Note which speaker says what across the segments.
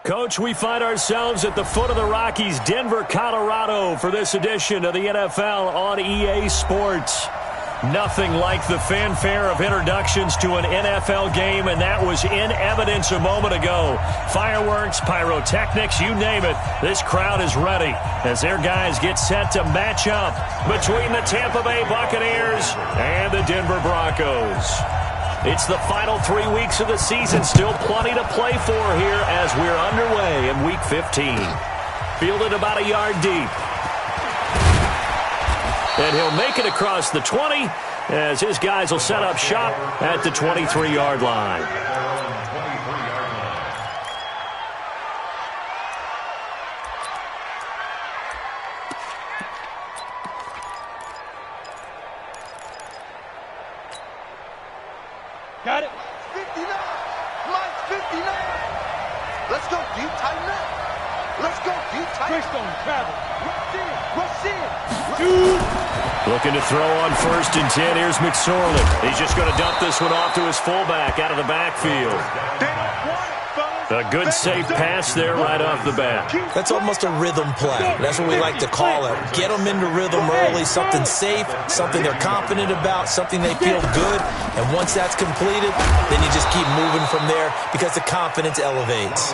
Speaker 1: Coach, we find ourselves at the foot of the Rockies, Denver, Colorado, for this edition of the NFL on EA Sports. Nothing like the fanfare of introductions to an NFL game, and that was in evidence a moment ago. Fireworks, pyrotechnics, you name it. This crowd is ready as their guys get set to match up between the Tampa Bay Buccaneers and the Denver Broncos. It's the final 3 weeks of the season. Still plenty to play for here as we're underway in Week 15. Fielded about a yard deep. And he'll make it across the 20 as his guys will set up shop at the 23-yard line.
Speaker 2: Got it.
Speaker 3: 59. Mike's 59. Let's go deep, tighten up. Let's go deep, tighten up.
Speaker 2: Twist on travel.
Speaker 3: Rush in.
Speaker 1: Looking to throw on 1st and 10. Here's McSorley. He's just going to dump this one off to his fullback out of the backfield.
Speaker 3: They don't want it, fellas.
Speaker 1: A good, safe pass there right off the bat.
Speaker 4: That's almost a rhythm play. That's what we like to call it. Get them into rhythm early, something safe, something they're confident about, something they feel good. And once that's completed, then you just keep moving from there because the confidence elevates.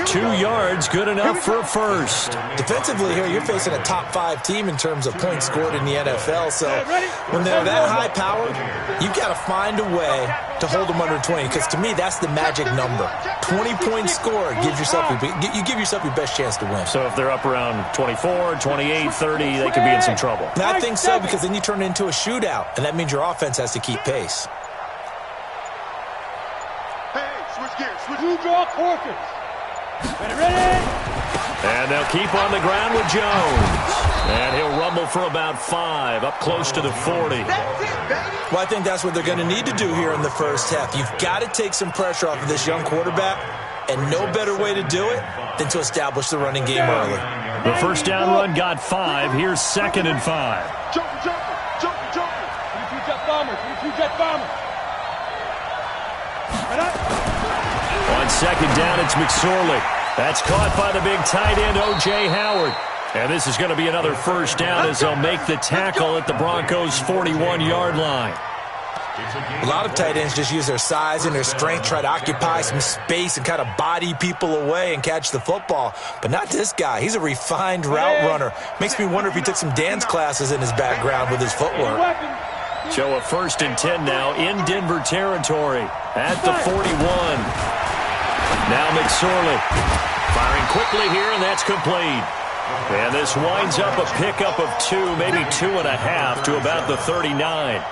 Speaker 1: 2 yards, good enough for a first.
Speaker 4: Defensively here, you're facing a top 5 team in terms of points scored in the NFL. So when they're that high powered, you've got to find a way to hold them under 20, because to me, that's the magic number. 20 points scored, you give yourself your best chance to win.
Speaker 1: So if they're up around 24, 28, 30, they could be in some trouble.
Speaker 4: And I think so, because then you turn it into a shootout, and that means your offense has to keep pace.
Speaker 3: Hey, switch gears.
Speaker 2: Two draw quarters. Ready.
Speaker 1: And they'll keep on the ground with Jones. And he'll rumble for about 5, up close to the 40.
Speaker 3: That's it, baby.
Speaker 4: Well, I think that's what they're going to need to do here in the first half. You've got to take some pressure off of this young quarterback, and no better way to do it than to establish the running game early.
Speaker 1: The first down run got 5. Here's 2nd and 5.
Speaker 3: Jumper.
Speaker 2: 22 jet bombers.
Speaker 1: On 2nd down, it's McSorley. That's caught by the big tight end, O.J. Howard. And this is going to be another first down as they'll make the tackle at the Broncos' 41-yard line.
Speaker 4: A lot of tight ends just use their size and their strength, try to occupy some space and kind of body people away and catch the football. But not this guy. He's a refined route runner. Makes me wonder if he took some dance classes in his background with his footwork.
Speaker 1: So a 1st and 10 now in Denver territory at the 41. Now McSorley firing quickly here, and that's complete. And this winds up a pickup of 2, maybe 2.5 to about the 39.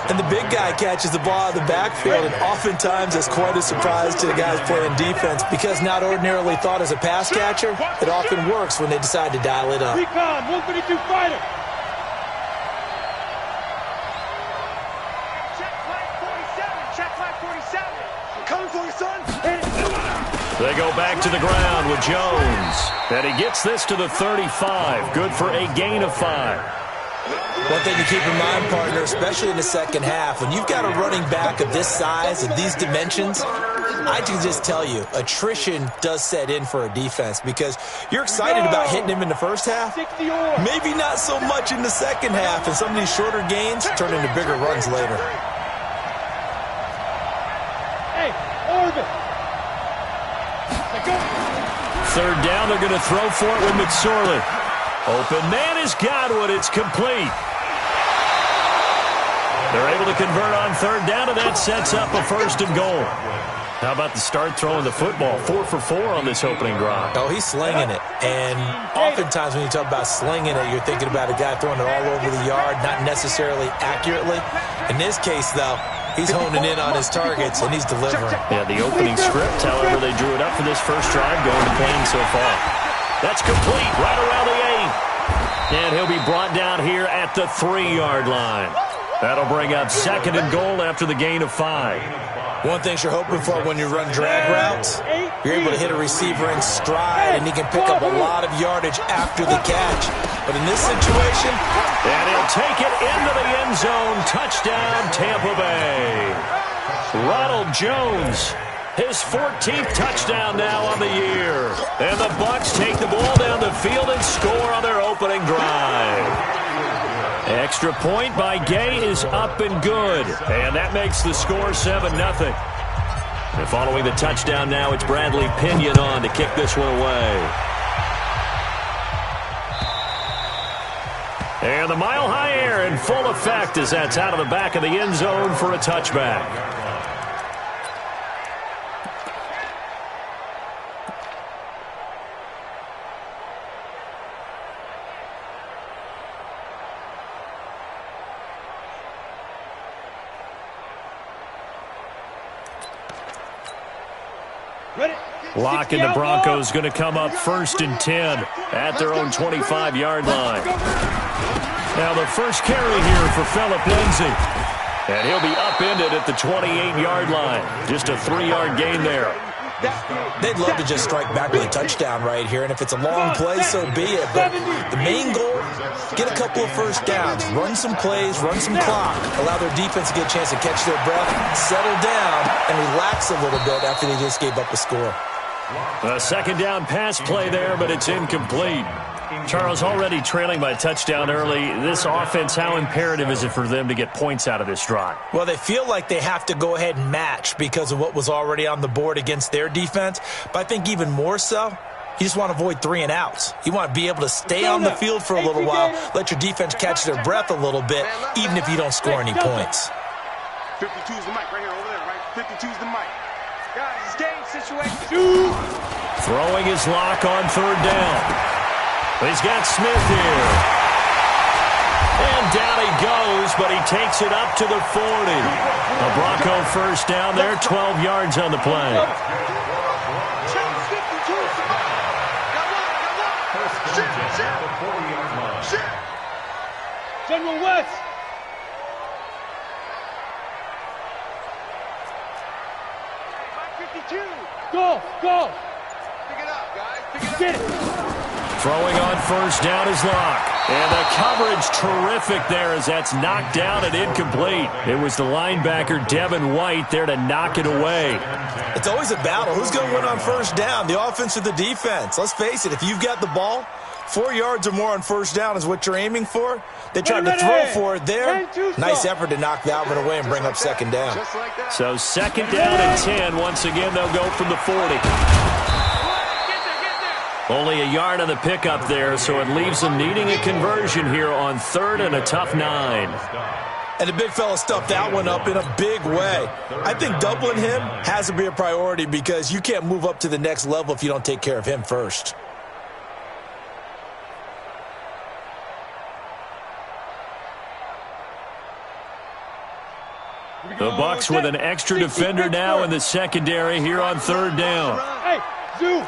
Speaker 4: And the big guy catches the ball out of the backfield, and oftentimes that's quite a surprise to the guys playing defense, because not ordinarily thought as a pass catcher, it often works when they decide to dial it up.
Speaker 2: Recon, 152 fighter.
Speaker 3: Check flag 47. Coming for you, son.
Speaker 1: They go back to the ground with Jones. And he gets this to the 35. Good for a gain of 5.
Speaker 4: One thing to keep in mind, partner, especially in the second half, when you've got a running back of this size, of these dimensions, I can just tell you, attrition does set in for a defense, because you're excited about hitting him in the first half, maybe not so much in the second half, and some of these shorter gains turn into bigger runs later.
Speaker 2: Hey, orbit.
Speaker 1: 3rd down, they're going to throw for it with McSorley. Open man is Godwin. It's complete. They're able to convert on 3rd down, and that sets up a 1st and goal. How about the start throwing the football? 4 for 4 on this opening drive.
Speaker 4: Oh, he's slinging it. And oftentimes when you talk about slinging it, you're thinking about a guy throwing it all over the yard, not necessarily accurately. In this case, though, he's honing in on his targets, and he's delivering.
Speaker 1: Yeah, the opening script, however, they drew it up for this first drive, going to plan so far. That's complete right around the 8. And he'll be brought down here at the 3-yard line. That'll bring up 2nd and goal after the gain of 5.
Speaker 4: One thing you're hoping for when you run drag routes, you're able to hit a receiver in stride, and he can pick up a lot of yardage after the catch. But in this situation,
Speaker 1: and he'll take it into the end zone. Touchdown, Tampa Bay. Ronald Jones His 14th touchdown now on the year. And the Bucs take the ball down the field and score on their opening drive. Extra point by Gay is up and good. And that makes the score 7-0. And following the touchdown now, it's Bradley Pinion on to kick this one away. And the mile-high air in full effect as that's out of the back of the end zone for a touchback. Locke and the Broncos going to come up 1st and 10 at their own 25-yard line. Now the first carry here for Phillip Lindsay. And he'll be upended at the 28-yard line. Just a 3-yard gain there.
Speaker 4: They'd love to just strike back with a touchdown right here, and if it's a long play, so be it. But the main goal, get a couple of first downs, run some plays, run some clock, allow their defense to get a chance to catch their breath, settle down, and relax a little bit after they just gave up a score.
Speaker 1: A second down pass play there, but it's incomplete. Charles, already trailing by a touchdown early. This offense, how imperative is it for them to get points out of this drive?
Speaker 4: Well, they feel like they have to go ahead and match because of what was already on the board against their defense. But I think even more so, you just want to avoid 3 and outs. You want to be able to stay on the field for a little while, let your defense catch their breath a little bit, even if you don't score any points.
Speaker 3: 52's the mic right here, over there, right? 52's the mic. Guys, it's game situation.
Speaker 1: Throwing his Lock on 3rd down. He's got Smith here. And down he goes, but he takes it up to the 40. A Bronco first down there, 12 yards on the play.
Speaker 2: General West. Go, go.
Speaker 3: Pick it up, guys. Pick it up.
Speaker 2: Get it.
Speaker 1: Throwing on 1st down is Lock. And the coverage terrific there as that's knocked down and incomplete. It was the linebacker, Devin White, there to knock it away.
Speaker 4: It's always a battle. Who's going to win on 1st down, the offense or the defense? Let's face it, if you've got the ball, 4 yards or more on 1st down is what you're aiming for. They tried to throw for it there. Nice effort to knock that one away and bring up 2nd down.
Speaker 1: So 2nd down and 10. Once again, they'll go from the 40. Only a yard on the pickup there, so it leaves them needing a conversion here on 3rd and a tough 9.
Speaker 4: And the big fella stuffed that one up in a big way. I think doubling him has to be a priority because you can't move up to the next level if you don't take care of him first.
Speaker 1: The Bucs with an extra defender now in the secondary here on 3rd down.
Speaker 2: Hey, Zoo.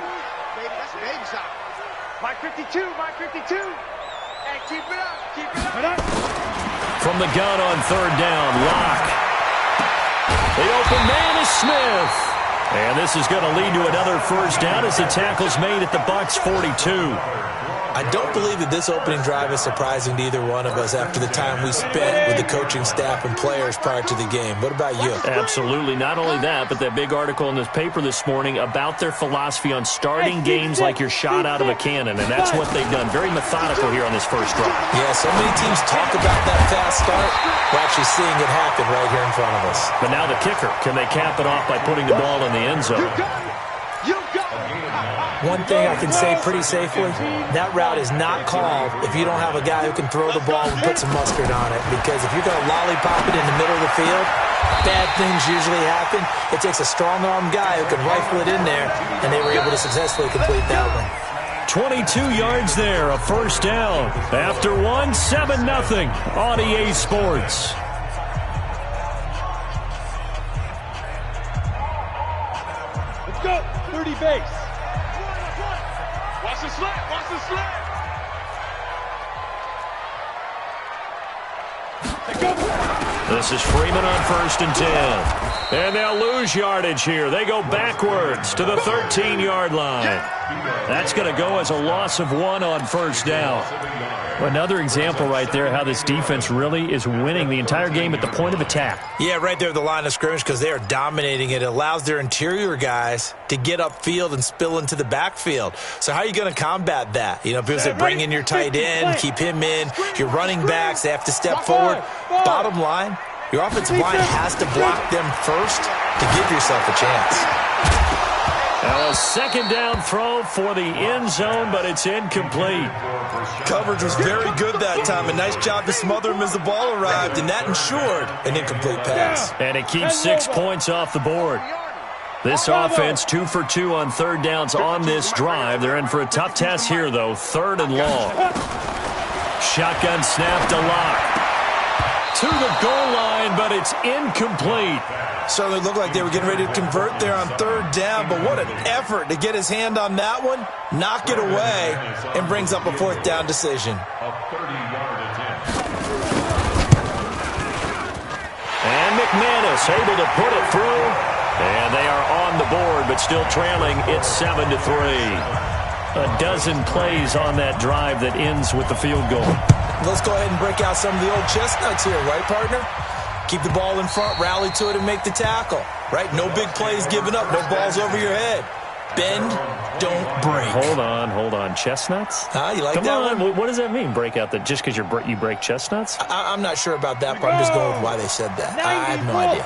Speaker 3: Mike 52, Mike 52. Hey, keep it up, keep it up.
Speaker 1: From the gun on 3rd down, Lock. The open man is Smith. And this is going to lead to another 1st down as the tackle's made at the Bucs 42.
Speaker 4: I don't believe that this opening drive is surprising to either one of us after the time we spent with the coaching staff and players prior to the game. What about you?
Speaker 1: Absolutely. Not only that, but that big article in this paper this morning about their philosophy on starting games like you're shot out of a cannon, and that's what they've done. Very methodical here on this first drive.
Speaker 4: Yeah, so many teams talk about that fast start. We're actually seeing it happen right here in front of us.
Speaker 1: But now the kicker. Can they cap it off by putting the ball in the end zone?
Speaker 4: One thing I can say pretty safely, that route is not called if you don't have a guy who can throw the ball and put some mustard on it. Because if you're going to lollipop it in the middle of the field, bad things usually happen. It takes a strong-arm guy who can rifle it in there, and they were able to successfully complete that one.
Speaker 1: 22 yards there, a 1st down. After 7-0 on EA Sports.
Speaker 2: Let's go. 30 base.
Speaker 3: Watch the slant, watch the slant.
Speaker 1: This is Freeman on 1st and 10. And they'll lose yardage here. They go backwards to the 13-yard line. That's going to go as a loss of 1 on 1st down. Another example right there how this defense really is winning the entire game at the point of attack.
Speaker 4: Yeah, right there at the line of scrimmage because they are dominating it. It allows their interior guys to get upfield and spill into the backfield. So how are you going to combat that? You know, because they bring in your tight end, keep him in. Your running backs, they have to step forward. Bottom line, your offensive line has to block them first to give yourself a chance.
Speaker 1: A second down throw for the end zone, but it's incomplete.
Speaker 4: Coverage was very good that time. A nice job to smother him as the ball arrived, and that ensured an incomplete pass.
Speaker 1: And it keeps 6 points off the board. This offense 2 for 2 on third downs on this drive. They're in for a tough test here, though. 3rd and long. Shotgun snap to Lock. To the goal line, but it's incomplete.
Speaker 4: Certainly looked like they were getting ready to convert there on 3rd down, but what an effort to get his hand on that one, knock it away, and brings up a 4th down decision.
Speaker 1: And McManus able to put it through, and they are on the board, but still trailing. It's 7-3. A dozen plays on that drive that ends with the field goal.
Speaker 4: Let's go ahead and break out some of the old chestnuts here, right, partner? Keep the ball in front, rally to it, and make the tackle, right? No big plays given up, no balls over your head. Bend, don't break.
Speaker 1: Hold on. Chestnuts?
Speaker 4: You like
Speaker 1: Come
Speaker 4: that
Speaker 1: on.
Speaker 4: one?
Speaker 1: What does that mean, break out? That just because you break chestnuts?
Speaker 4: I'm not sure about that, but I'm just going with why they said that. I have no idea.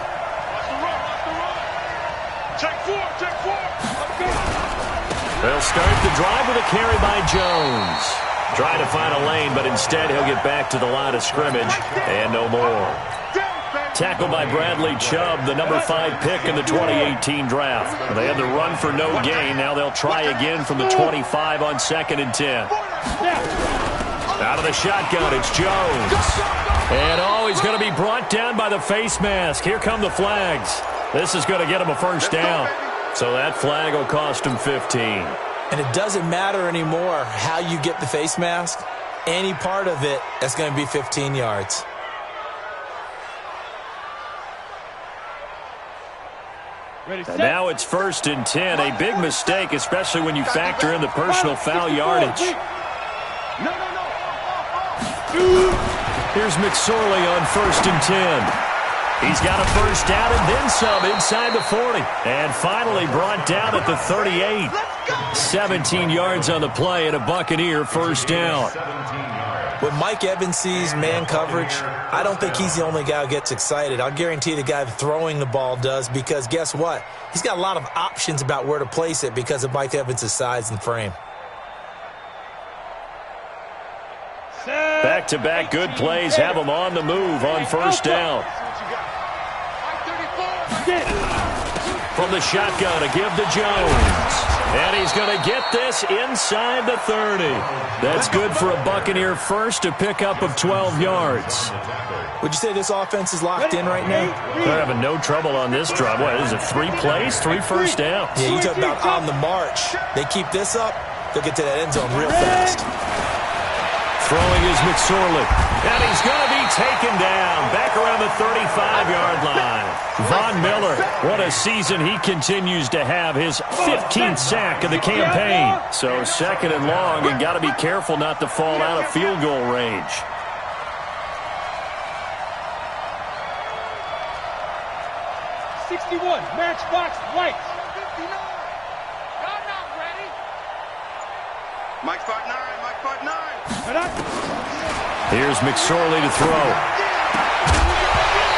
Speaker 2: Check four.
Speaker 1: They'll start the drive with a carry by Jones. Try to find a lane, but instead he'll get back to the line of scrimmage, and no more. Tackled by Bradley Chubb, the number 5 pick in the 2018 draft. They had the run for no gain. Now they'll try again from the 25 on 2nd and 10. Out of the shotgun, it's Jones. And he's going to be brought down by the face mask. Here come the flags. This is going to get him a 1st down. So that flag will cost him 15.
Speaker 4: And it doesn't matter anymore how you get the face mask. Any part of it, that's going to be 15 yards.
Speaker 1: And now it's 1st and 10. A big mistake, especially when you factor in the personal foul yardage. Here's McSorley on 1st and 10. He's got a 1st down and then some inside the 40. And finally brought down at the 38. 17 yards on the play and a Buccaneer 1st down.
Speaker 4: When Mike Evans sees man coverage, I don't think he's the only guy who gets excited. I'll guarantee the guy throwing the ball does, because guess what? He's got a lot of options about where to place it because of Mike Evans' size and frame.
Speaker 1: Back-to-back good plays have him on the move on 1st down. From the shotgun to give to Jones. And he's going to get this inside the 30. That's good for a Buccaneer 1st to pick up of 12 yards.
Speaker 4: Would you say this offense is locked in right now?
Speaker 1: They're having no trouble on this drive. What is it, 3 plays, 3 1st downs?
Speaker 4: Yeah, you talk about on the march. They keep this up, they'll get to that end zone real fast.
Speaker 1: Throwing is McSorley. And he's going to be taken down back around the 35-yard line. Von Miller, what a season he continues to have. His 15th sack of the campaign. So 2nd and long, and got to be careful not to fall out of field goal range.
Speaker 2: Matchbox lights.
Speaker 3: Mike spot 9.
Speaker 1: Here's McSorley to throw.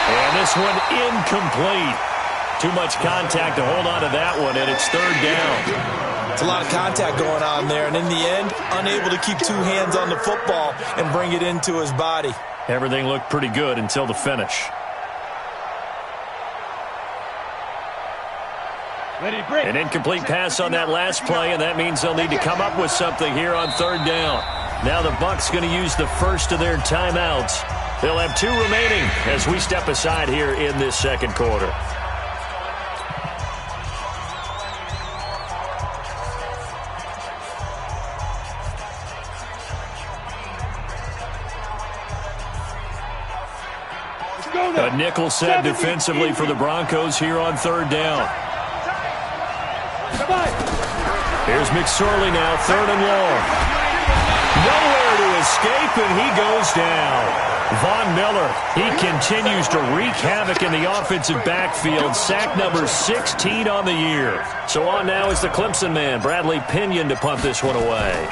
Speaker 1: And this one incomplete. Too much contact to hold on to that one, and it's 3rd down.
Speaker 4: It's a lot of contact going on there, and in the end, unable to keep 2 hands on the football and bring it into his body.
Speaker 1: Everything looked pretty good until the finish. An incomplete pass on that last play, and that means they'll need to come up with something here on 3rd down. Now the Bucs going to use the first of their timeouts. They'll have 2 remaining as we step aside here in this 2nd quarter. A nickel set defensively for the Broncos here on 3rd down. Here's McSorley now, 3rd and long. Nowhere to escape, and he goes down. Von Miller, he continues to wreak havoc in the offensive backfield. Sack number 16 on the year. So on now is the Clemson man, Bradley Pinion, to punt this one away.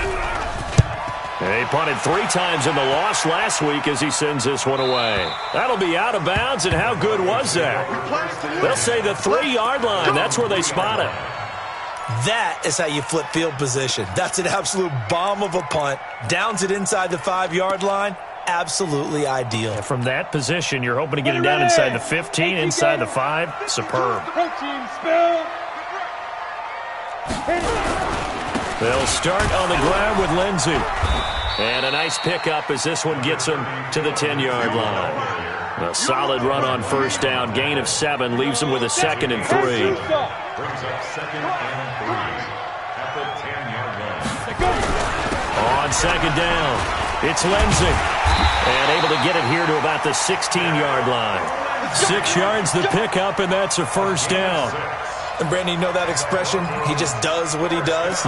Speaker 1: He punted 3 times in the loss last week as he sends this one away. That'll be out of bounds, and how good was that? They'll say the 3-yard line. That's where they spot it.
Speaker 4: That is how you flip field position. That's an absolute bomb of a punt. Downs it inside the 5-yard line. Absolutely ideal.
Speaker 1: And from that position, you're hoping to get it down inside the 15, inside the 5. Superb. They'll start on the ground with Lindsey. And a nice pickup as this one gets him to the 10-yard line. A solid run on first down. Gain of 7 leaves him with a 2nd and 3.
Speaker 2: Brings up 2nd and 3 at the 10-yard line.
Speaker 1: On 2nd down, it's Lindsey. And able to get it here to about the 16-yard line. 6 yards the pickup, and that's a first down.
Speaker 4: And Brandon, you know that expression? He just does what he does.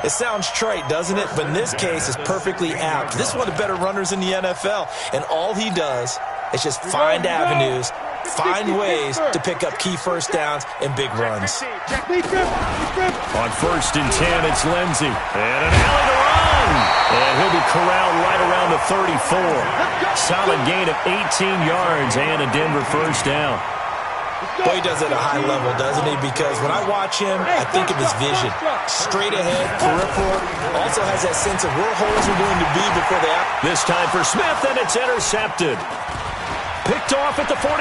Speaker 4: It sounds trite, doesn't it? But in this case, it's perfectly apt. This is one of the better runners in the NFL. And all he does is just find avenues, find ways to pick up key first downs and big runs.
Speaker 1: On 1st and 10, it's Lindsey. And an alley to run. And he'll be corralled right around the 34. Solid gain of 18 yards and a Denver first down.
Speaker 4: Boy, he does it at a high level, doesn't he? Because when I watch him, I think of his vision. Straight ahead, peripheral. Also has that sense of where holes are going to be before they...
Speaker 1: This time for Smith, and it's intercepted. Picked off at the 49.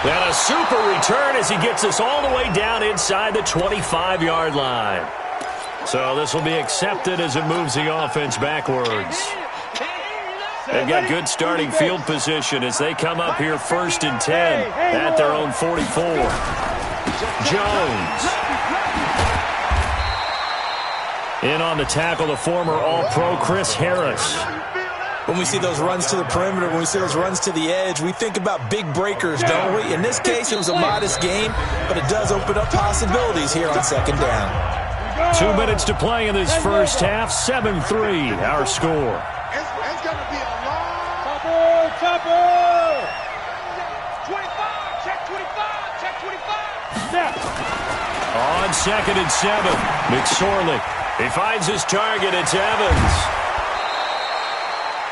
Speaker 1: And a super return as he gets us all the way down inside the 25-yard line. So this will be accepted as it moves the offense backwards. They've got good starting field position as they come up here 1st and 10 at their own 44. Jones. In on the tackle, the former All-Pro Chris Harris.
Speaker 4: When we see those runs to the perimeter, when we see those runs to the edge, we think about big breakers, don't we? In this case, it was a modest gain, but it does open up possibilities here on 2nd down.
Speaker 1: 2 minutes to play in this first half. 7-3, our score.
Speaker 3: It's going to be a long...
Speaker 2: Chopper! 25, check 25, check 25. Snap.
Speaker 1: On 2nd and 7, McSorley. He finds his target. It's Evans.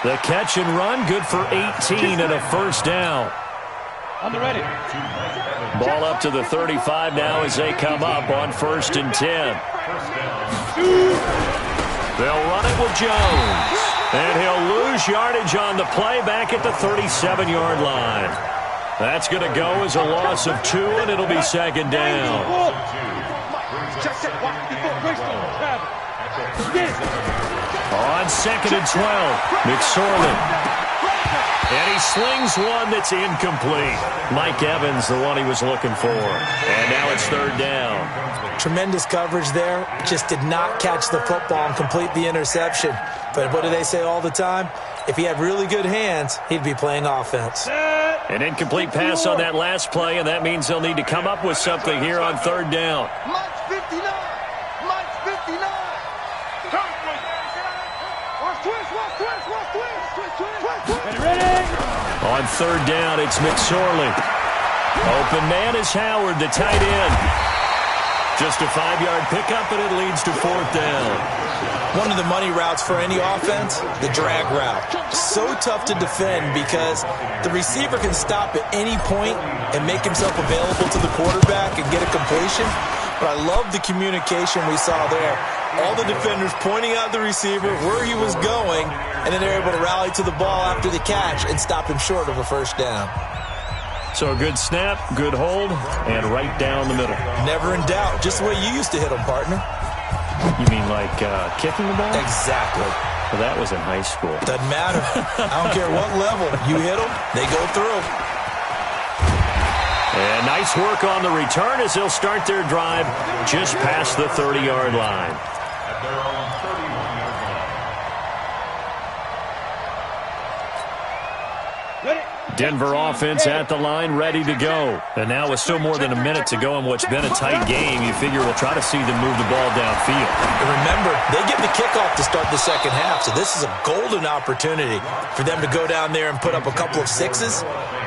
Speaker 1: The catch and run, good for 18 and a first down.
Speaker 2: On the ready.
Speaker 1: Ball up to the 35 now as they come up on 1st and 10. They'll run it with Jones. And he'll lose yardage on the play back at the 37-yard line. That's going to go as a loss of 2, and it'll be 2nd down. On 2nd and 12, McSorley. And he slings one that's incomplete. Mike Evans, the one he was looking for. And now it's 3rd down.
Speaker 4: Tremendous coverage there. Just did not catch the football and complete the interception. But what do they say all the time? If he had really good hands, he'd be playing offense.
Speaker 1: An incomplete pass on that last play, and that means they'll need to come up with something here on 3rd down.
Speaker 3: Mike's 59. Mike's 59.
Speaker 2: Ready?
Speaker 1: On 3rd down, it's McSorley. Open man is Howard, the tight end. Just a 5-yard pickup, and it leads to 4th down.
Speaker 4: One of the money routes for any offense, the drag route. So tough to defend because the receiver can stop at any point and make himself available to the quarterback and get a completion. But I love the communication we saw there. All the defenders pointing out the receiver, where he was going, and then they're able to rally to the ball after the catch and stop him short of a first down.
Speaker 1: So a good snap, good hold, and right down the middle.
Speaker 4: Never in doubt. Just the way you used to hit them, partner.
Speaker 1: You mean like kicking the ball?
Speaker 4: Exactly.
Speaker 1: Well, that was in high school.
Speaker 4: Doesn't matter. I don't care what level. You hit them, they go through.
Speaker 1: And nice work on the return as they'll start their drive just past the 30-yard line.
Speaker 2: At their own 31-yard line.
Speaker 1: Denver offense at the line, ready to go. And now with still more than a minute to go in what's been a tight game, you figure we'll try to see them move the ball downfield.
Speaker 4: And remember, they get the kickoff to start the second half, so this is a golden opportunity for them to go down there and put up a couple of sixes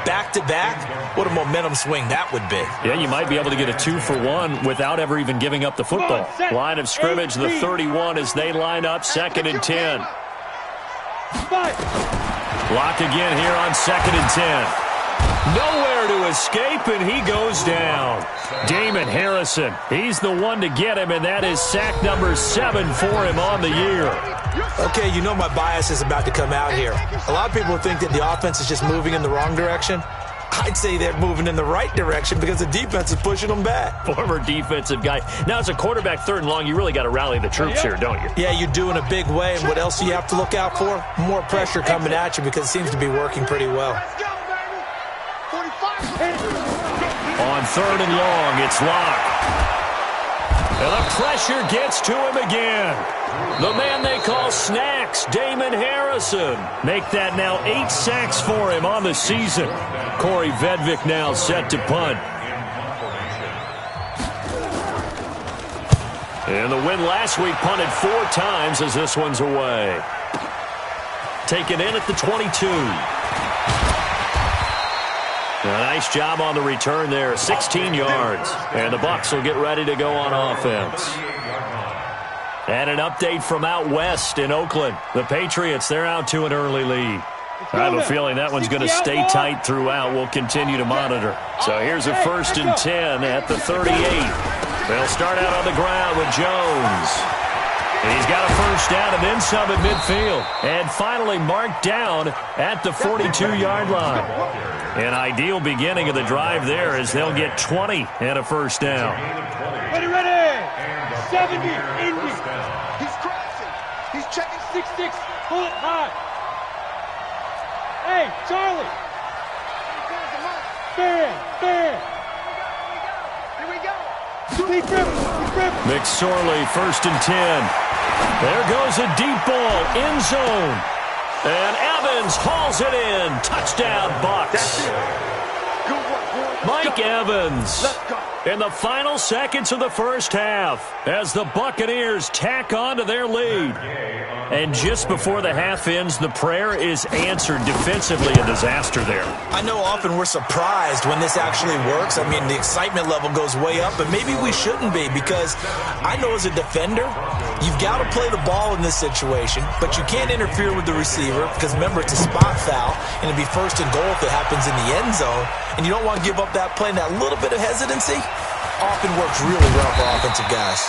Speaker 4: back-to-back. What a momentum swing that would be.
Speaker 1: Yeah, you might be able to get a 2-for-1 without ever even giving up the football. Line of scrimmage, the 31 as they line up, 2nd and 10. Block again here on 2nd and 10. Nowhere to escape, and he goes down. Damon Harrison, he's the one to get him, and that is sack number 7 for him on the year.
Speaker 4: Okay, you know my bias is about to come out here. A lot of people think that the offense is just moving in the wrong direction. I'd say they're moving in the right direction because the defense is pushing them back.
Speaker 1: Former defensive guy. Now, as a quarterback 3rd and long, you really got to rally the troops here, don't you?
Speaker 4: Yeah, you do in a big way. And what else do you have to look out for? More pressure coming at you because it seems to be working pretty well.
Speaker 1: On 3rd and long, it's Locke. And the pressure gets to him again. The man they call Snacks, Damon Harrison. Make that now 8 sacks for him on the season. Corey Vedvik now set to punt. And the win last week punted 4 times as this one's away. Taken in at the 22. A nice job on the return there, 16 yards. And the Bucs will get ready to go on offense. And an update from out west in Oakland. The Patriots, they're out to an early lead. I have a feeling that one's going to stay tight throughout. We'll continue to monitor. So here's a 1st and 10 at the 38. They'll start out on the ground with Jones. And he's got a 1st down and then some at midfield. And finally marked down at the 42-yard line. An ideal beginning of the drive there as they'll get 20 and a 1st down.
Speaker 2: Ready. 70, Indy.
Speaker 3: He's crossing. He's checking
Speaker 2: 6-6, pull it high. Hey, Charlie. Fair.
Speaker 3: Here we go.
Speaker 2: Deep river.
Speaker 1: McSorley, 1st and 10. There goes a deep ball, end zone. And Evans hauls it in. Touchdown, Bucs.
Speaker 3: Good work, boys.
Speaker 1: Mike Evans
Speaker 3: Let's go.
Speaker 1: in the final seconds of the 1st half as the Buccaneers tack on to their lead. And just before the half ends, the prayer is answered. Defensively, a disaster there.
Speaker 4: I know often we're surprised when this actually works. I mean, the excitement level goes way up, but maybe we shouldn't be because I know as a defender, you've got to play the ball in this situation, but you can't interfere with the receiver because, remember, it's a spot foul, and it'd be 1st and goal if it happens in the end zone, and you don't want to give up that play, and that little bit of hesitancy often works really well for offensive guys.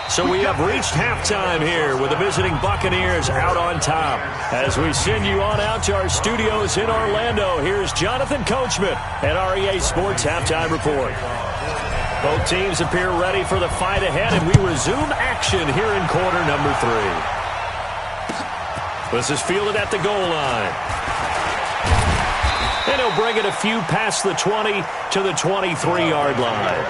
Speaker 1: So we have reached halftime here with the visiting Buccaneers out on top. As we send you on out to our studios in Orlando, here's Jonathan Coachman at REA Sports Halftime Report. Both teams appear ready for the fight ahead, and we resume action here in quarter number 3. This is fielded at the goal line. And he'll bring it a few past the 20 to the 23-yard line.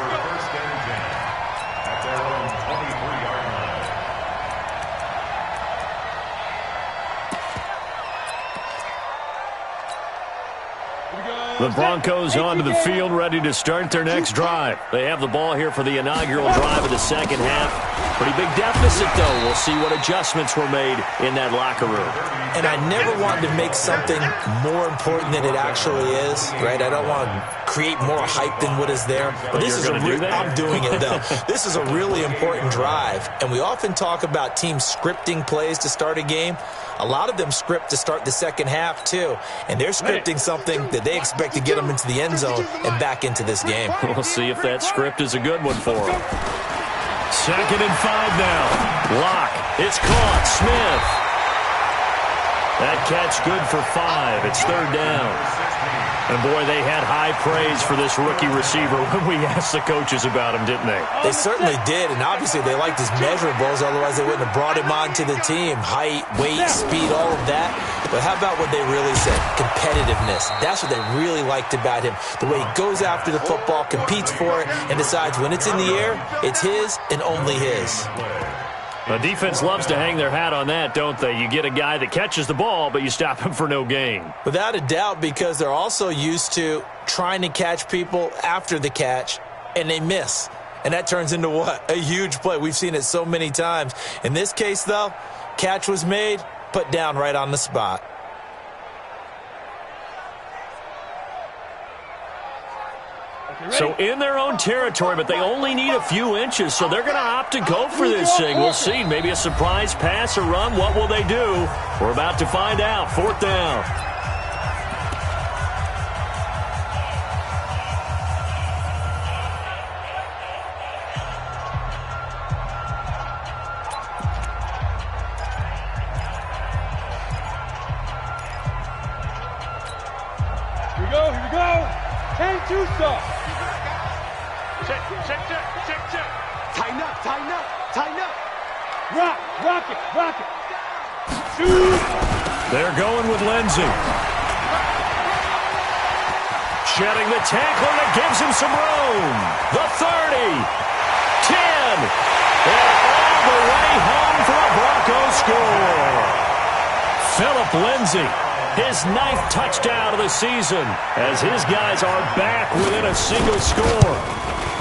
Speaker 1: The Broncos onto the field, ready to start their next drive. They have the ball here for the inaugural drive of the second half. Pretty big deficit, though. We'll see what adjustments were made in that locker room.
Speaker 4: And I never wanted to make something more important than it actually is, right? I don't want to create more hype than what is there. But this is I'm doing it, though. This is a really important drive. And we often talk about teams scripting plays to start a game. A lot of them script to start the second half, too. And they're scripting something that they expect to get them into the end zone and back into this game.
Speaker 1: We'll see if that script is a good one for them. 2nd and 5 now. Locke. It's caught. Smith. That catch good for 5. It's 3rd down. And, boy, they had high praise for this rookie receiver when we asked the coaches about him, didn't they?
Speaker 4: They certainly did, and obviously they liked his measurables. Otherwise, they wouldn't have brought him onto the team. Height, weight, speed, all of that. But how about what they really said? Competitiveness. That's what they really liked about him. The way he goes after the football, competes for it, and decides when it's in the air, it's his and only his.
Speaker 1: The defense loves to hang their hat on that, don't they? You get a guy that catches the ball, but you stop him for no gain.
Speaker 4: Without a doubt, because they're also used to trying to catch people after the catch, and they miss. And that turns into what? A huge play. We've seen it so many times. In this case, though, catch was made, put down right on the spot.
Speaker 1: So in their own territory, but they only need a few inches, so they're going to opt to go for this thing. We'll see. Maybe a surprise pass or run. What will they do? We're about to find out. 4th down.
Speaker 2: Here we go. 10-2 stop. Check. Tighten up. Rock it. Shoot.
Speaker 1: They're going with Lindsey. Shedding the tackler that gives him some room. The 30. 10. And all the way home for a Broncos score. Phillip Lindsey. His 9th touchdown of the season as his guys are back within a single score.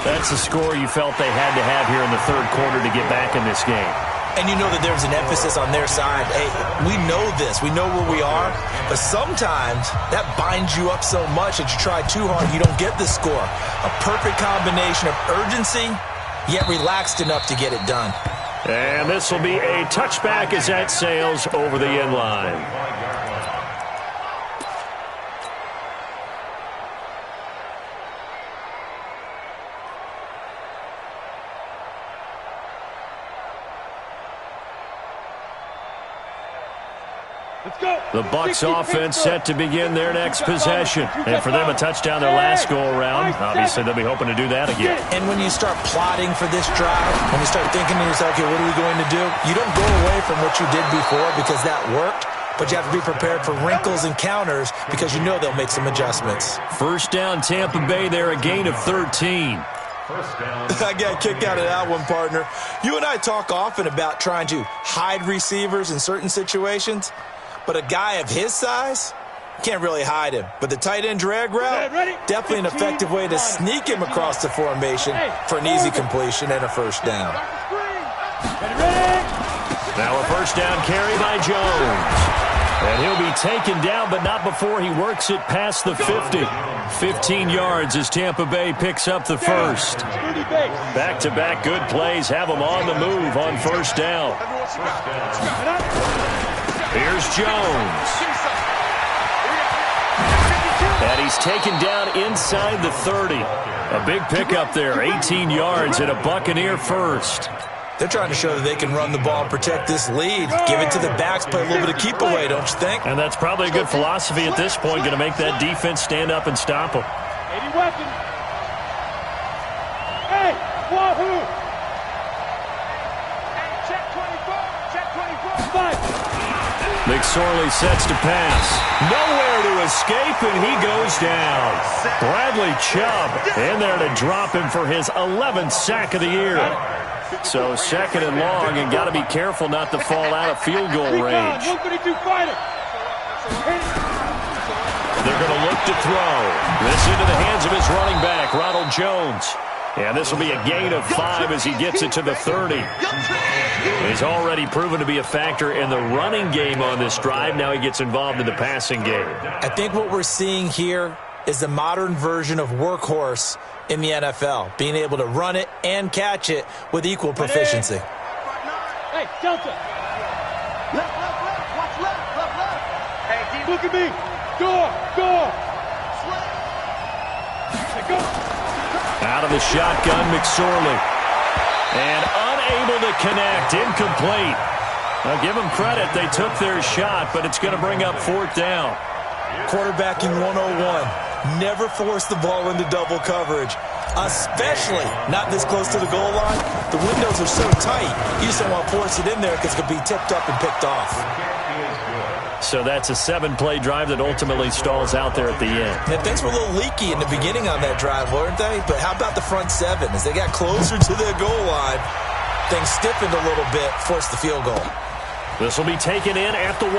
Speaker 1: That's the score you felt they had to have here in the 3rd quarter to get back in this game.
Speaker 4: And you know that there's an emphasis on their side. Hey, we know this. We know where we are. But sometimes that binds you up so much that you try too hard, you don't get the score. A perfect combination of urgency, yet relaxed enough to get it done.
Speaker 1: And this will be a touchback as that sails over the end line. The Bucs offense set to begin their next possession. And for them, a touchdown their last go-around. Obviously, they'll be hoping to do that again.
Speaker 4: And when you start plotting for this drive, when you start thinking to yourself, okay, what are we going to do? You don't go away from what you did before because that worked, but you have to be prepared for wrinkles and counters because you know they'll make some adjustments.
Speaker 1: 1st down, Tampa Bay. They're a gain of 13.
Speaker 4: I got a kick out of that one, partner. You and I talk often about trying to hide receivers in certain situations. But a guy of his size, can't really hide him. But the tight end drag route, definitely an effective way to sneak him across the formation for an easy completion and a 1st down.
Speaker 1: Now a 1st down carry by Jones. And he'll be taken down, but not before he works it past the 50. 15 yards as Tampa Bay picks up the 1st. Back-to-back good plays have them on the move on 1st down. Here's Jones. And he's taken down inside the 30. A big pickup there, 18 yards and a Buccaneer 1st.
Speaker 4: They're trying to show that they can run the ball and protect this lead. Give it to the backs, play a little bit of keep away, don't you think?
Speaker 1: And that's probably a good philosophy at this point, going to make that defense stand up and stop them.
Speaker 2: 80 weapons. Hey, wahoo! Hey, check 24.
Speaker 1: McSorley sets to pass. Nowhere to escape, and he goes down. Bradley Chubb in there to drop him for his 11th sack of the year. So 2nd and long, and got to be careful not to fall out of field goal range. They're going to look to throw. This into the hands of his running back, Ronald Jones. And this will be a gain of 5 as he gets it to the 30. He's already proven to be a factor in the running game on this drive. Now he gets involved in the passing game.
Speaker 4: I think what we're seeing here is the modern version of workhorse in the NFL, being able to run it and catch it with equal proficiency.
Speaker 2: Hey, Delta. Left, watch left. Hey, look at me. Door. Hey, go.
Speaker 1: Out of the shotgun, McSorley. And unable to connect, incomplete. Now give them credit, they took their shot, but it's going to bring up 4th down.
Speaker 4: Quarterbacking 101. Never force the ball into double coverage, especially not this close to the goal line. The windows are so tight, you just don't want to force it in there because it could be tipped up and picked off.
Speaker 1: So that's a 7-play drive that ultimately stalls out there at the end.
Speaker 4: Yeah, things were a little leaky in the beginning on that drive, weren't they? But how about the front 7? As they got closer to the goal line, things stiffened a little bit, forced the field goal.
Speaker 1: This will be taken in at the 1.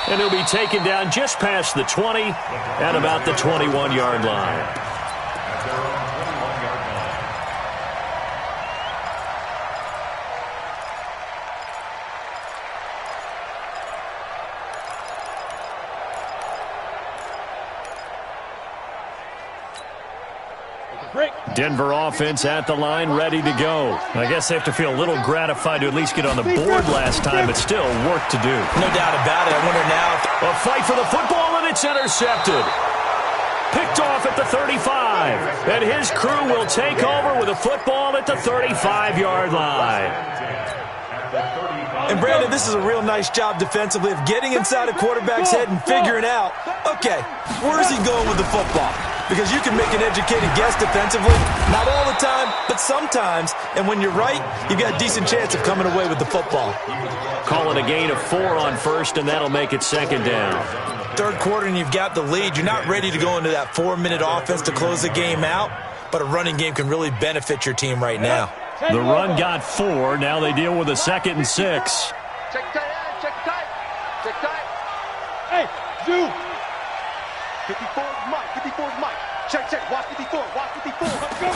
Speaker 1: And he'll be taken down just past the 20 at about the 21-yard line. Denver offense at the line, ready to go. I guess they have to feel a little gratified to at least get on the board last time, but still work to do.
Speaker 4: No doubt about it. I wonder now.
Speaker 1: A fight for the football, and it's intercepted. Picked off at the 35. And his crew will take over with a football at the 35-yard line.
Speaker 4: And, Brandon, this is a real nice job defensively of getting inside a quarterback's head and figuring out, okay, where is he going with the football? Because you can make an educated guess defensively. Not all the time, but sometimes. And when you're right, you've got a decent chance of coming away with the football.
Speaker 1: Call it a gain of 4 on first, and that'll make it second down.
Speaker 4: Third quarter, and you've got the lead. You're not ready to go into that 4-minute offense to close the game out, but a running game can really benefit your team right now.
Speaker 1: The run got 4. Now they deal with a 2nd and 6.
Speaker 3: Check tight, check tight, check tight.
Speaker 2: Hey, Zoo.
Speaker 3: 54 is Mike, 54 is Mike. Check, check, watch 54, watch 54. Let's go.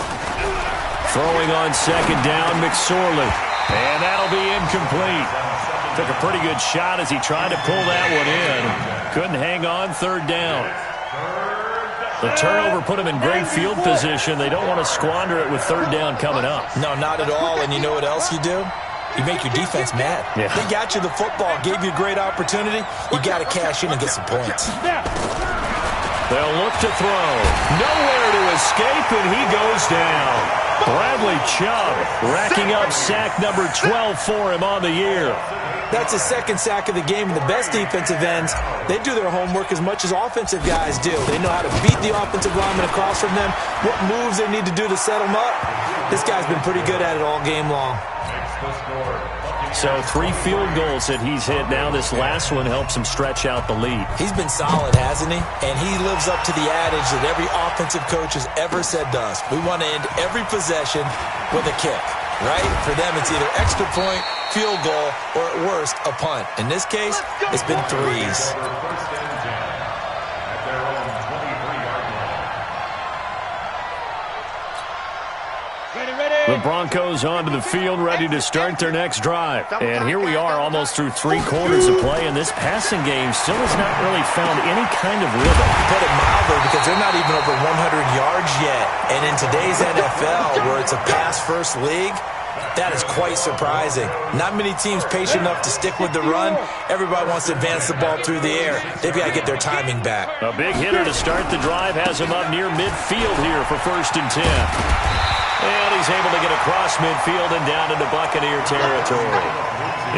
Speaker 1: Throwing on second down, McSorley. And that'll be incomplete. Took a pretty good shot as he tried to pull that one in. Couldn't hang on, third down. The turnover put him in great field position. They don't want to squander it with third down coming up.
Speaker 4: No, not at all. And you know what else you do? You make your defense mad.
Speaker 1: Yeah.
Speaker 4: They got you the football, gave you a great opportunity. You got to cash in and get some points.
Speaker 1: They'll look to throw. Nowhere to escape, and he goes down. Bradley Chubb racking up sack number 12 for him on the year.
Speaker 4: That's his second sack of the game, and the best defensive ends, they do their homework as much as offensive guys do. They know how to beat the offensive lineman across from them, what moves they need to do to set them up. This guy's been pretty good at it all game long.
Speaker 1: So 3 field goals that he's hit now. This last one helps him stretch out the lead.
Speaker 4: He's been solid, hasn't he? And he lives up to the adage that every offensive coach has ever said to us. We want to end every possession with a kick, right? For them, it's either extra point, field goal, or at worst, a punt. In this case, it's been 3s.
Speaker 1: The Broncos onto the field, ready to start their next drive. And here we are, almost through 3 quarters of play, and this passing game still has not really found any kind of rhythm.
Speaker 4: Put it mildly, because they're not even over 100 yards yet. And in today's NFL, where it's a pass-first league, that is quite surprising. Not many teams patient enough to stick with the run. Everybody wants to advance the ball through the air. They've got to get their timing back.
Speaker 1: A big hitter to start the drive has him up near midfield here for 1st and 10. And he's able to get across midfield and down into Buccaneer territory.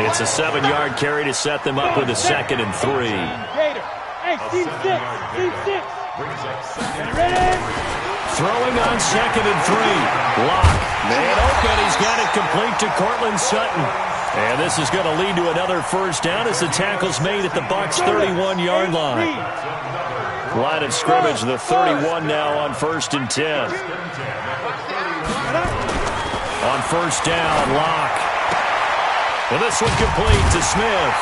Speaker 1: It's a 7-yard carry to set them up with a 2nd and 3.
Speaker 2: Hey, team 6, team 6. Ready?
Speaker 1: Throwing on 2nd and 3. Lock. Man open. He's got it complete to Cortland Sutton. And this is going to lead to another first down as the tackle's made at the Bucs' 31-yard line. Line of scrimmage, the 31 now on 1st and 10. On first down, Lock. Well, this one complete to Smith.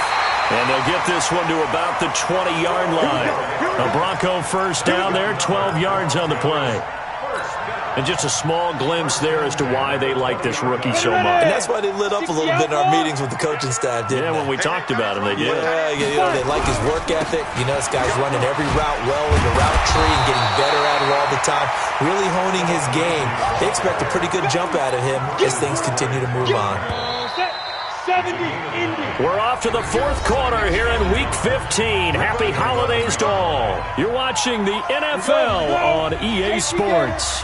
Speaker 1: And they'll get this one to about the 20-yard line. A Bronco first down there, 12 yards on the play. And just a small glimpse there as to why they like this rookie so much.
Speaker 4: And that's why they lit up a little bit in our meetings with the coaching staff, didn't they?
Speaker 1: When we talked about him, they did.
Speaker 4: Yeah, they like his work ethic. You know, this guy's running every route well in the route tree and getting better at it all the time, really honing his game. They expect a pretty good jump out of him as things continue to move on.
Speaker 2: 70,
Speaker 1: We're off to the 4th quarter here in Week 15. Happy holidays to all. You're watching the NFL on EA Sports.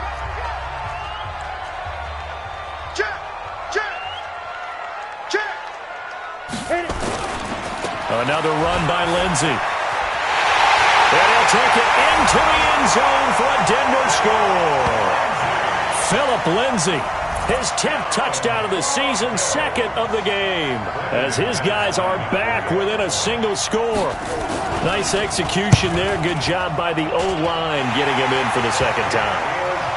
Speaker 1: Another run by Lindsey. And he'll take it into the end zone for a Denver score. Phillip Lindsay, his 10th touchdown of the season, 2nd of the game, as his guys are back within a single score. Nice execution there. Good job by the O-line getting him in for the 2nd time.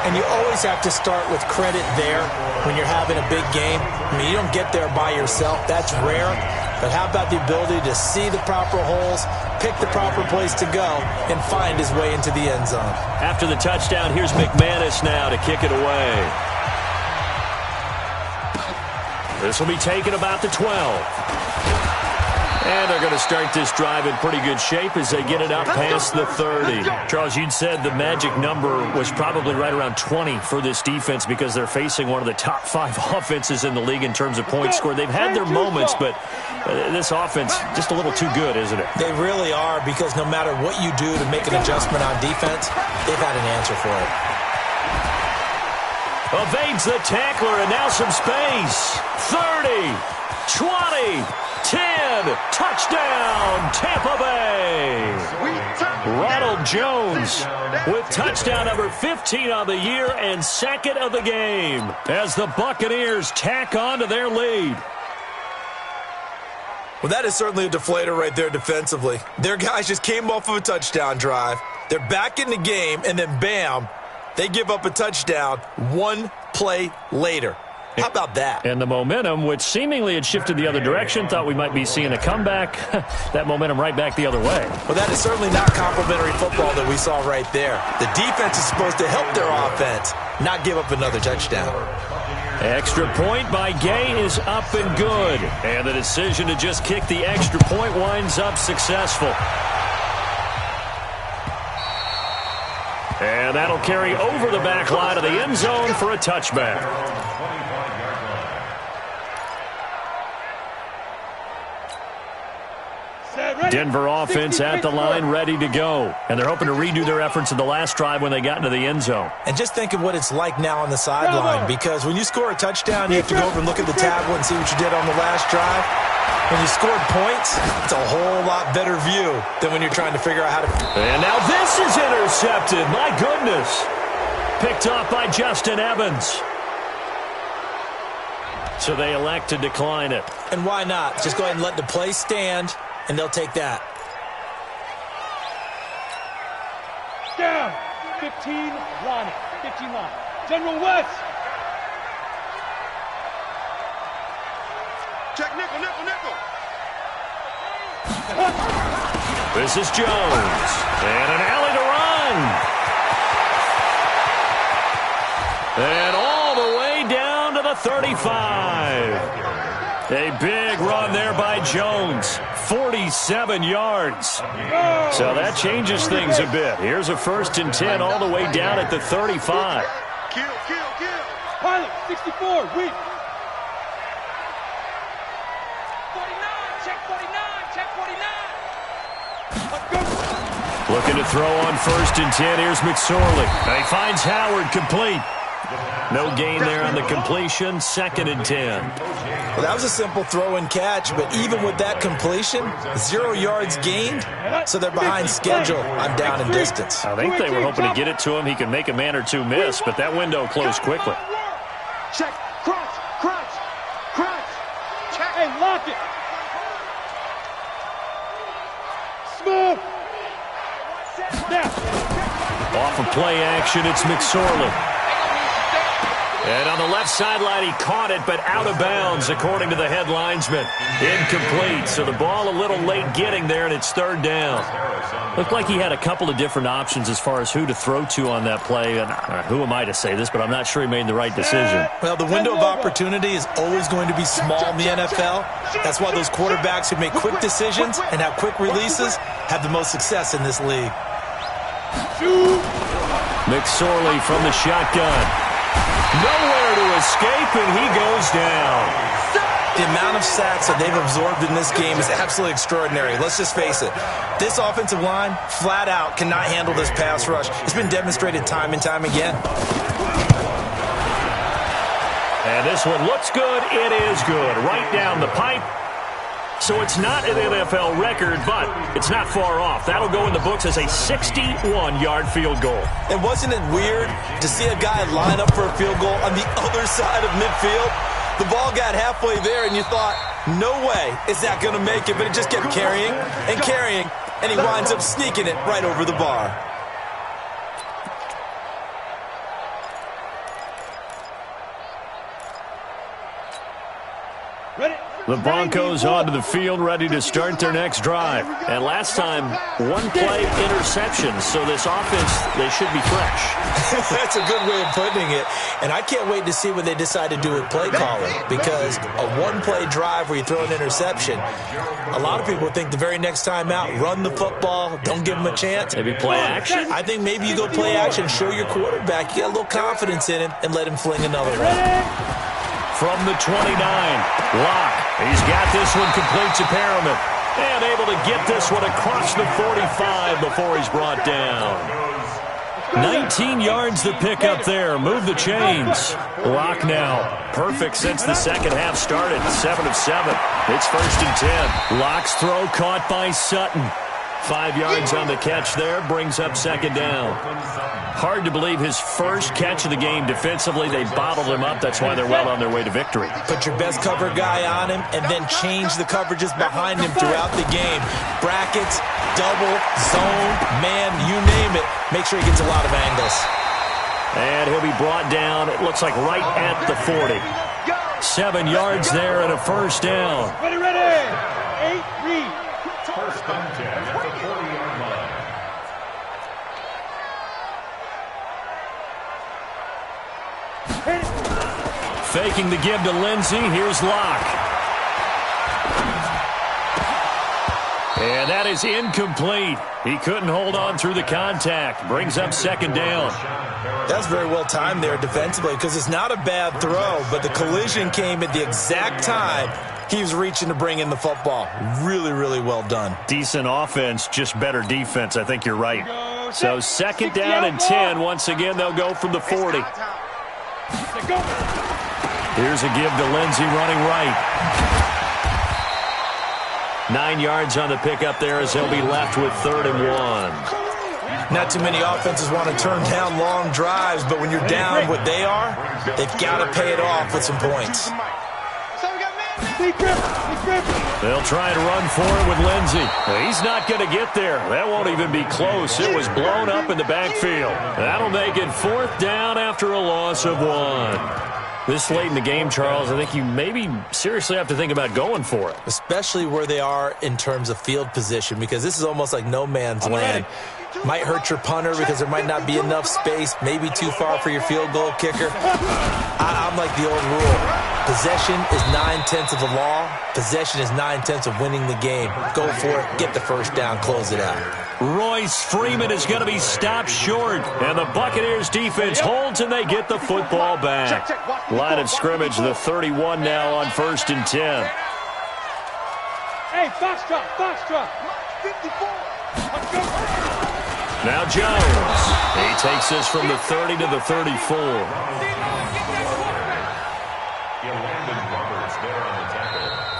Speaker 4: and you always have to start with credit there when you're having a big game. I mean, you don't get there by yourself. That's rare. But how about the ability to see the proper holes, pick the proper place to go, and find his way into the end zone?
Speaker 1: After the touchdown, here's McManus now to kick it away. This will be taken about the 12. And they're going to start this drive in pretty good shape as they get it up past the 30. Charles, you'd said the magic number was probably right around 20 for this defense because they're facing one of the top 5 offenses in the league in terms of points scored. They've had their moments, but this offense just a little too good, isn't it?
Speaker 4: They really are, because no matter what you do to make an adjustment on defense, they've had an answer for it.
Speaker 1: Evades the tackler, and now some space. 30, 20, 10, touchdown, Tampa Bay. Ronald Jones with touchdown number 15 on the year and second of the game as the Buccaneers tack on to their lead.
Speaker 4: Well, that is certainly a deflator right there defensively. Their guys just came off of a touchdown drive. They're back in the game, and then bam, they give up a touchdown one play later. How about that?
Speaker 1: And the momentum, which seemingly had shifted the other direction, thought we might be seeing a comeback. That momentum right back the other way.
Speaker 4: Well, that is certainly not complimentary football that we saw right there. The defense is supposed to help their offense, not give up another touchdown.
Speaker 1: Extra point by Gay is up and good. And the decision to just kick the extra point winds up successful. And that'll carry over the back line of the end zone for a touchback. Denver offense at the line, ready to go. And they're hoping to redo their efforts in the last drive when they got into the end zone.
Speaker 4: And just think of what it's like now on the sideline, because when you score a touchdown, you have to go over and look at the tablet and see what you did on the last drive. When you scored points, it's a whole lot better view than when you're trying to figure out how to...
Speaker 1: And now this is intercepted. My goodness. Picked off by Justin Evans. So they elect to decline it.
Speaker 4: And why not? Just go ahead and let the play stand, and they'll take that.
Speaker 2: Down. 15 line. 15 line. General West.
Speaker 3: Check nickel, nickel, nickel.
Speaker 1: This is Jones. And an alley to run. And all the way down to the 35. A big run there by Jones. 47 yards. So that changes things a bit. Here's a 1st and 10 all the way down at the 35.
Speaker 3: Kill, kill, kill.
Speaker 2: Pilot, 64, weak.
Speaker 5: 49, check 49, check 49.
Speaker 1: Looking to throw on 1st and 10. Here's McSorley. He finds Howard complete. No gain there on the completion. 2nd and 10.
Speaker 4: Well, that was a simple throw and catch, but even with that completion, 0 yards gained, so they're behind schedule on down and distance.
Speaker 1: I think they were hoping to get it to him. He could make a man or two miss, but that window closed quickly.
Speaker 2: Check. Crunch. Crunch. Crunch.
Speaker 3: Check.
Speaker 2: Hey, lock it. Smooth. Now.
Speaker 1: Off of play action, it's McSorley. And on the left sideline, he caught it, but out of bounds, according to the head linesman. Incomplete, so the ball a little late getting there, and it's 3rd down. Looked like he had a couple of different options as far as who to throw to on that play. And who am I to say this, but I'm not sure he made the right decision.
Speaker 4: Well, the window of opportunity is always going to be small in the NFL. That's why those quarterbacks who make quick decisions and have quick releases have the most success in this league.
Speaker 1: McSorley from the shotgun. Nowhere to escape, and he goes down.
Speaker 4: The amount of sacks that they've absorbed in this game is absolutely extraordinary. Let's just face it. This offensive line, flat out, cannot handle this pass rush. It's been demonstrated time and time again.
Speaker 1: And this one looks good. It is good. Right down the pipe. So it's not an NFL record, but it's not far off. That'll go in the books as a 61-yard field goal.
Speaker 4: And wasn't it weird to see a guy line up for a field goal on the other side of midfield? The ball got halfway there, and you thought, no way is that going to make it, but it just kept carrying, and he winds up sneaking it right over the bar.
Speaker 1: The Broncos onto the field, ready to start their next drive. And last time, one-play interception, so this offense, they should be fresh.
Speaker 4: That's a good way of putting it. And I can't wait to see what they decide to do with play calling, because a one-play drive where you throw an interception, a lot of people think the very next time out, run the football, don't give them a chance.
Speaker 1: Maybe play action?
Speaker 4: I think maybe you go play action, show your quarterback, you got a little confidence in him, and let him fling another one.
Speaker 1: From the 29, Locke. He's got this one complete to Perriman. And able to get this one across the 45 before he's brought down. 19 yards the pick up there. Move the chains. Locke now. Perfect since the second half started. 7 of 7. It's 1st and 10. Locke's throw caught by Sutton. 5 yards on the catch there. Brings up 2nd down. Hard to believe his first catch of the game defensively. They bottled him up. That's why they're well on their way to victory.
Speaker 4: Put your best cover guy on him and then change the coverages behind him throughout the game. Brackets, double, zone, man, you name it. Make sure he gets a lot of angles.
Speaker 1: And he'll be brought down, it looks like right at the 40. 7 yards there and a 1st down.
Speaker 5: Ready, 8, read.
Speaker 6: First and 10 at the 40-yard line.
Speaker 1: Faking the give to Lindsey. Here's Locke. And that is incomplete. He couldn't hold on through the contact. Brings up 2nd down.
Speaker 4: That's very well timed there defensively, because it's not a bad throw, but the collision came at the exact time he was reaching to bring in the football. Really, really well done.
Speaker 1: Decent offense, just better defense. I think you're right. So 2nd down and 10. Once again, they'll go from the 40. Here's a give to Lindsey running right. 9 yards on the pickup there as they'll be left with 3rd and 1.
Speaker 4: Not too many offenses want to turn down long drives, but when you're down what they are, they've got to pay it off with some points.
Speaker 1: They'll try to run for it with Lindsey. He's not going to get there. That won't even be close. It was blown up in the backfield. That'll make it 4th down after a loss of 1. This late in the game, Charles, I think you maybe seriously have to think about going for it.
Speaker 4: Especially where they are in terms of field position, because this is almost like no man's land. Might hurt your punter because there might not be enough space, maybe too far for your field goal kicker. I'm like the old rule. Possession is 9/10 of the law. Possession is 9/10 of winning the game. Go for it, get the 1st down, close it out.
Speaker 1: Royce Freeman is going to be stopped short, and the Buccaneers defense holds and they get the football back. Line of scrimmage, the 31 now on 1st and 10.
Speaker 5: Hey, Foxtrot.
Speaker 3: 54.
Speaker 5: Let's go.
Speaker 1: Now Jones. He takes this from the 30 to the 34.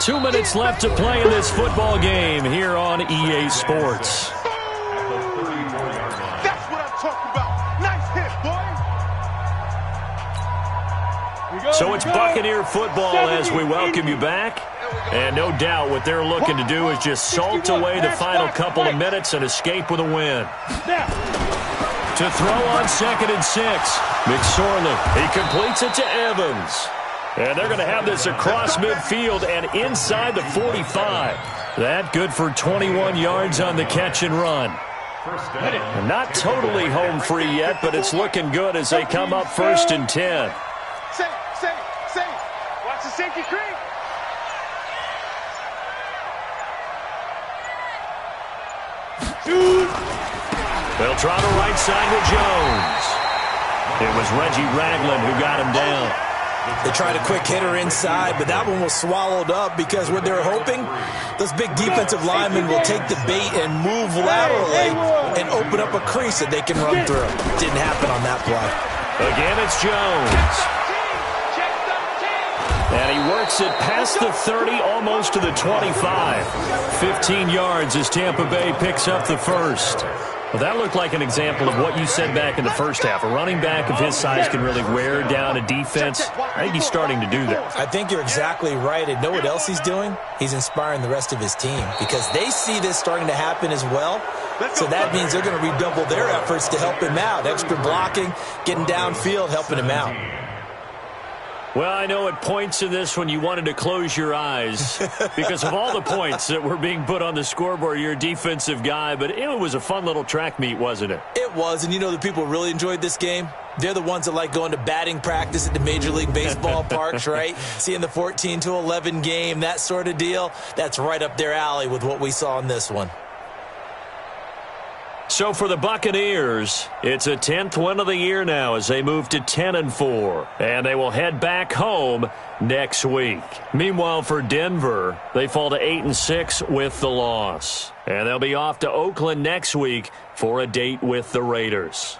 Speaker 1: 2 minutes left to play in this football game here on EA Sports.
Speaker 3: That's what I'm talking about. Nice hit, boy.
Speaker 1: So it's Buccaneer football as we welcome you back. And no doubt what they're looking to do is just salt away the final couple of minutes and escape with a win. To throw on 2nd and 6. McSorley, he completes it to Evans. And they're going to have this across midfield and inside the 45. That good for 21 yards on the catch and run. And not totally home free yet, but it's looking good as they come up 1st and 10.
Speaker 3: Say.
Speaker 5: Watch the safety creep.
Speaker 1: They'll try the right side with Jones. It was Reggie Ragland who got him down.
Speaker 4: They tried a quick hitter inside, but that one was swallowed up because what they're hoping, those big defensive linemen will take the bait and move laterally and open up a crease that they can run through. Didn't happen on that play.
Speaker 1: Again, it's Jones. And he works it past the 30, almost to the 25. 15 yards as Tampa Bay picks up the 1st. Well, that looked like an example of what you said back in the first half. A running back of his size can really wear down a defense. I think he's starting to do that.
Speaker 4: I think you're exactly right. And know what else he's doing? He's inspiring the rest of his team because they see this starting to happen as well. So that means they're going to redouble their efforts to help him out. Extra blocking, getting downfield, helping him out.
Speaker 1: Well, I know at points in this one you wanted to close your eyes because of all the points that were being put on the scoreboard. You're a defensive guy, but it was a fun little track meet, wasn't it?
Speaker 4: It was, and you know the people who really enjoyed this game? They're the ones that like going to batting practice at the Major League Baseball parks, right? Seeing the 14-11 game, that sort of deal. That's right up their alley with what we saw in this one.
Speaker 1: So for the Buccaneers, it's a 10th win of the year now as they move to 10-4, and they will head back home next week. Meanwhile, for Denver, they fall to 8-6 with the loss, and they'll be off to Oakland next week for a date with the Raiders.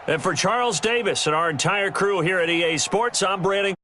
Speaker 1: And for Charles Davis and our entire crew here at EA Sports, I'm Brandon.